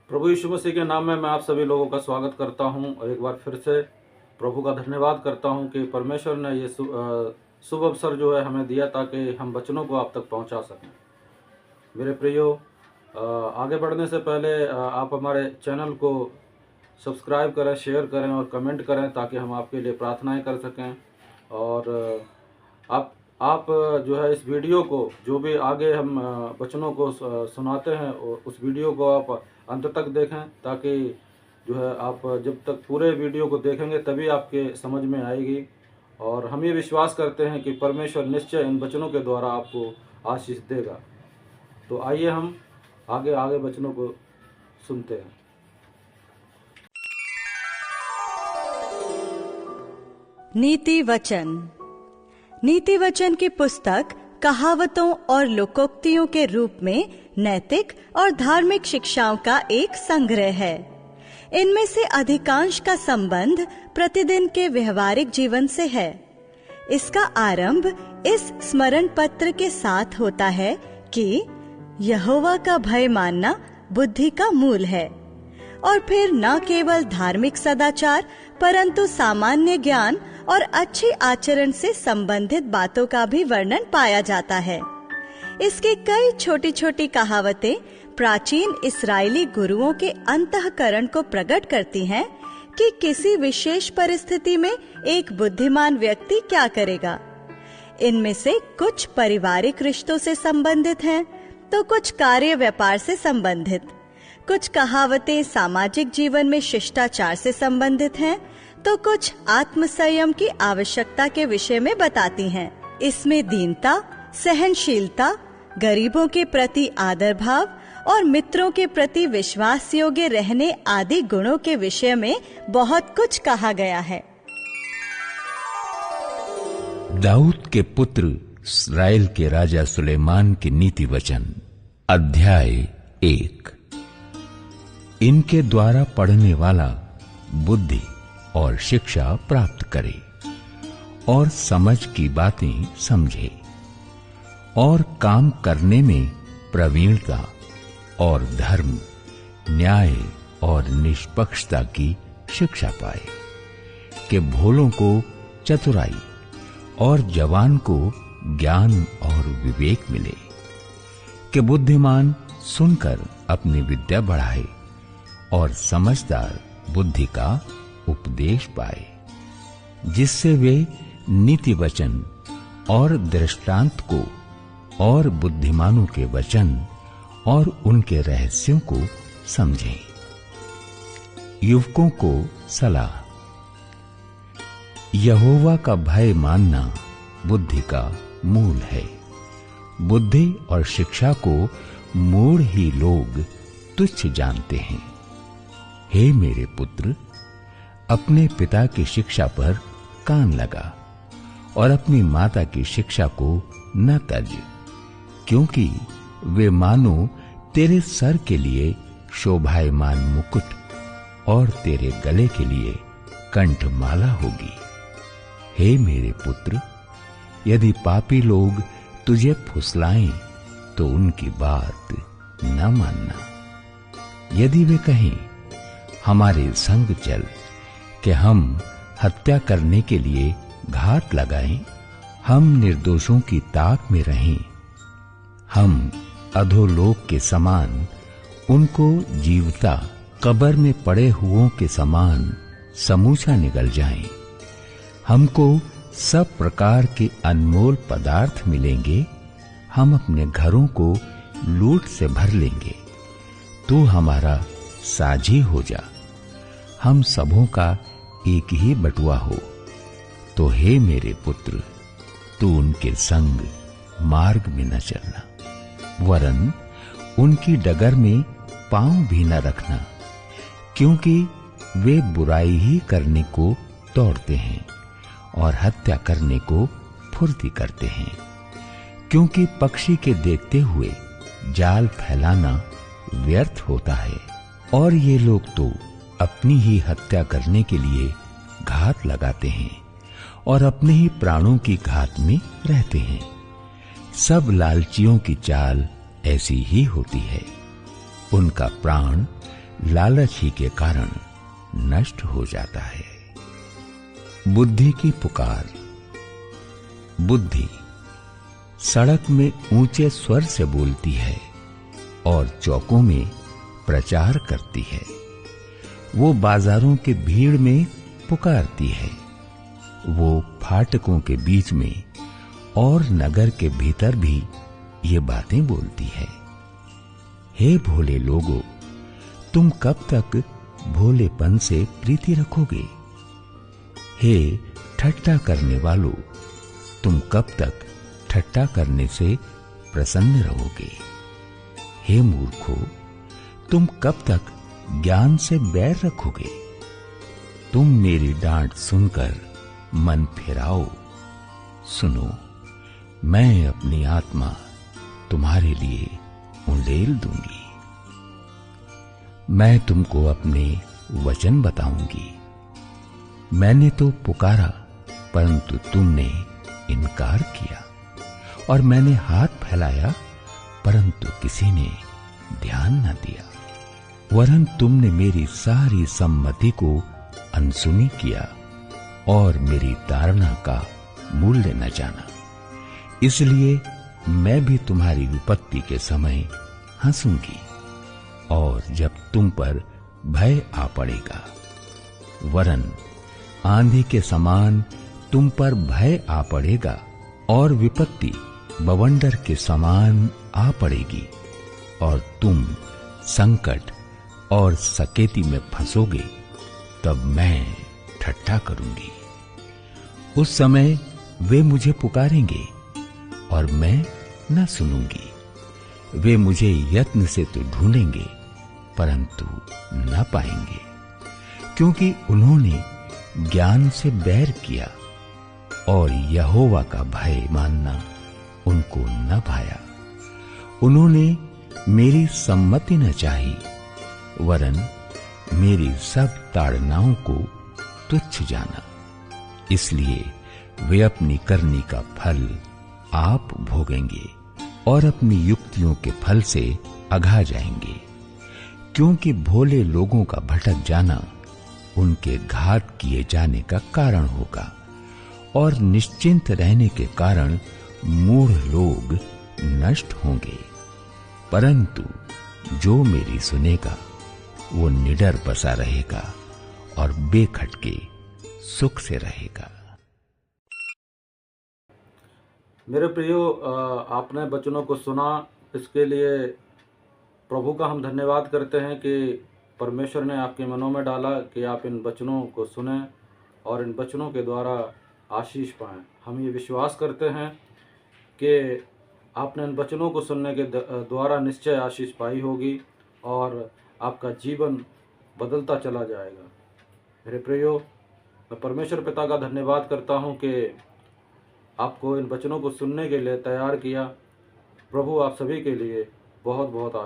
प्रभु यीशु मसीह के नाम में मैं आप सभी लोगों का स्वागत करता हूं और एक बार फिर से प्रभु का धन्यवाद करता हूं कि परमेश्वर ने ये शुभ अवसर जो है हमें दिया ताकि हम वचनों को आप तक पहुंचा सकें। मेरे प्रियो, आगे बढ़ने से पहले आप हमारे चैनल को सब्सक्राइब करें, शेयर करें और कमेंट करें ताकि हम आपके लिए प्रार्थनाएं कर सकें। और आप जो है इस वीडियो को, जो भी आगे हम वचनों को सुनाते हैं, उस वीडियो को आप अंत तक देखें ताकि जो है आप जब तक पूरे वीडियो को देखेंगे तभी आपके समझ में आएगी। और हम ये विश्वास करते हैं कि परमेश्वर निश्चय इन वचनों के द्वारा आपको आशीष देगा। तो आइए हम आगे वचनों को सुनते हैं। नीति वचन की पुस्तक कहावतों और लोकोक्तियों के रूप में नैतिक और धार्मिक शिक्षाओं का एक संग्रह है। इनमें से अधिकांश का संबंध प्रतिदिन के व्यवहारिक जीवन से है। इसका आरंभ इस स्मरण पत्र के साथ होता है कि यहोवा का भय मानना बुद्धि का मूल है, और फिर न केवल धार्मिक सदाचार परंतु सामान्य ज्ञान और अच्छे आचरण से संबंधित बातों का भी वर्णन पाया जाता है। इसकी कई छोटी छोटी कहावतें प्राचीन इस्राएली गुरुओं के अंतःकरण को प्रकट करती हैं कि किसी विशेष परिस्थिति में एक बुद्धिमान व्यक्ति क्या करेगा। इनमें से कुछ पारिवारिक रिश्तों से संबंधित हैं, तो कुछ कार्य व्यापार से संबंधित। कुछ कहावतें सामाजिक जीवन में शिष्टाचार से संबंधित हैं, तो कुछ आत्मसंयम की आवश्यकता के विषय में बताती हैं। इसमें दीनता, सहनशीलता, गरीबों के प्रति आदर भाव और मित्रों के प्रति विश्वास योग्य रहने आदि गुणों के विषय में बहुत कुछ कहा गया है। दाऊद के पुत्र इस्राएल के राजा सुलेमान के नीति वचन, अध्याय 1। इनके द्वारा पढ़ने वाला बुद्धि और शिक्षा प्राप्त करे और समझ की बातें समझे और काम करने में प्रवीणता और धर्म, न्याय और निष्पक्षता की शिक्षा पाए, कि भोलों को चतुराई और जवान को ज्ञान और विवेक मिले, कि बुद्धिमान सुनकर अपनी विद्या बढ़ाए और समझदार बुद्धि का उपदेश पाए, जिससे वे नीति वचन और दृष्टांत को और बुद्धिमानों के वचन और उनके रहस्यों को समझें। युवकों को सलाह। यहोवा का भय मानना बुद्धि का मूल है। बुद्धि और शिक्षा को मूढ़ ही लोग तुच्छ जानते हैं। हे मेरे पुत्र, अपने पिता की शिक्षा पर कान लगा और अपनी माता की शिक्षा को न तज, क्योंकि वे मानो तेरे सर के लिए शोभायमान मुकुट और तेरे गले के लिए कंठमाला होगी। हे मेरे पुत्र, यदि पापी लोग तुझे फुसलाएं तो उनकी बात न मानना। यदि वे कहें हमारे संग चल कि हम हत्या करने के लिए घात लगाएं, हम निर्दोषों की ताक में रहें, हम अधोलोक के समान उनको जीवता कब्र में पड़े हुओं के समान समूचा निगल जाएं, हमको सब प्रकार के अनमोल पदार्थ मिलेंगे, हम अपने घरों को लूट से भर लेंगे, तू हमारा साझी हो जा, हम सबों का एक ही बटुआ हो। तो हे मेरे पुत्र, तू उनके संग मार्ग में न चलना, वरन उनकी डगर में पांव भी न रखना, क्योंकि वे बुराई ही करने को दौड़ते हैं और हत्या करने को फुर्ती करते हैं। क्योंकि पक्षी के देखते हुए जाल फैलाना व्यर्थ होता है, और ये लोग तो अपनी ही हत्या करने के लिए घात लगाते हैं और अपने ही प्राणों की घात में रहते हैं। सब लालचियों की चाल ऐसी ही होती है। उनका प्राण लालच ही के कारण नष्ट हो जाता है। बुद्धि की पुकार। बुद्धि सड़क में ऊंचे स्वर से बोलती है और चौकों में प्रचार करती है। वो बाजारों के भीड़ में पुकारती है, वो फाटकों के बीच में और नगर के भीतर भी ये बातें बोलती है। हे भोले लोगों, तुम कब तक भोलेपन से प्रीति रखोगे? हे ठट्टा करने वालों, तुम कब तक ठट्टा करने से प्रसन्न रहोगे? हे मूर्खों, तुम कब तक ज्ञान से बैर रखोगे? तुम मेरी डांट सुनकर मन फिराओ। सुनो, मैं अपनी आत्मा तुम्हारे लिए उंडेल दूंगी। मैं तुमको अपने वचन बताऊंगी। मैंने तो पुकारा परंतु तुमने इनकार किया, और मैंने हाथ फैलाया परंतु किसी ने ध्यान न दिया। वरन तुमने मेरी सारी सम्मति को अनसुनी किया और मेरी ताड़ना का मूल्य न जाना। इसलिए मैं भी तुम्हारी विपत्ति के समय हंसूंगी, और जब तुम पर भय आ पड़ेगा, वरन आंधी के समान तुम पर भय आ पड़ेगा और विपत्ति बवंडर के समान आ पड़ेगी, और तुम संकट और सकेती में फंसोगे, तब मैं ठट्ठा करूंगी। उस समय वे मुझे पुकारेंगे और मैं न सुनूंगी। वे मुझे यत्न से तो ढूंढेंगे परंतु न पाएंगे, क्योंकि उन्होंने ज्ञान से बैर किया और यहोवा का भय मानना उनको न भाया। उन्होंने मेरी सम्मति न चाही, वरन मेरी सब ताड़नाओं को तुच्छ जाना। इसलिए वे अपनी करनी का फल आप भोगेंगे और अपनी युक्तियों के फल से अघा जाएंगे, क्योंकि भोले लोगों का भटक जाना उनके घात किए जाने का कारण होगा, और निश्चिंत रहने के कारण मूढ़ लोग नष्ट होंगे। परंतु जो मेरी सुनेगा वो निडर बसा रहेगा और बेखटके सुख से रहेगा। मेरे प्रियो, आपने वचनों को सुना, इसके लिए प्रभु का हम धन्यवाद करते हैं कि परमेश्वर ने आपके मनों में डाला कि आप इन वचनों को सुने और इन वचनों के द्वारा आशीष पाएं। हम ये विश्वास करते हैं कि आपने इन वचनों को सुनने के द्वारा निश्चय आशीष पाई होगी और आपका जीवन बदलता चला जाएगा। मेरे प्रियो, मैं परमेश्वर पिता का धन्यवाद करता हूं कि आपको इन वचनों को सुनने के लिए तैयार किया। प्रभु आप सभी के लिए बहुत बहुत आशीष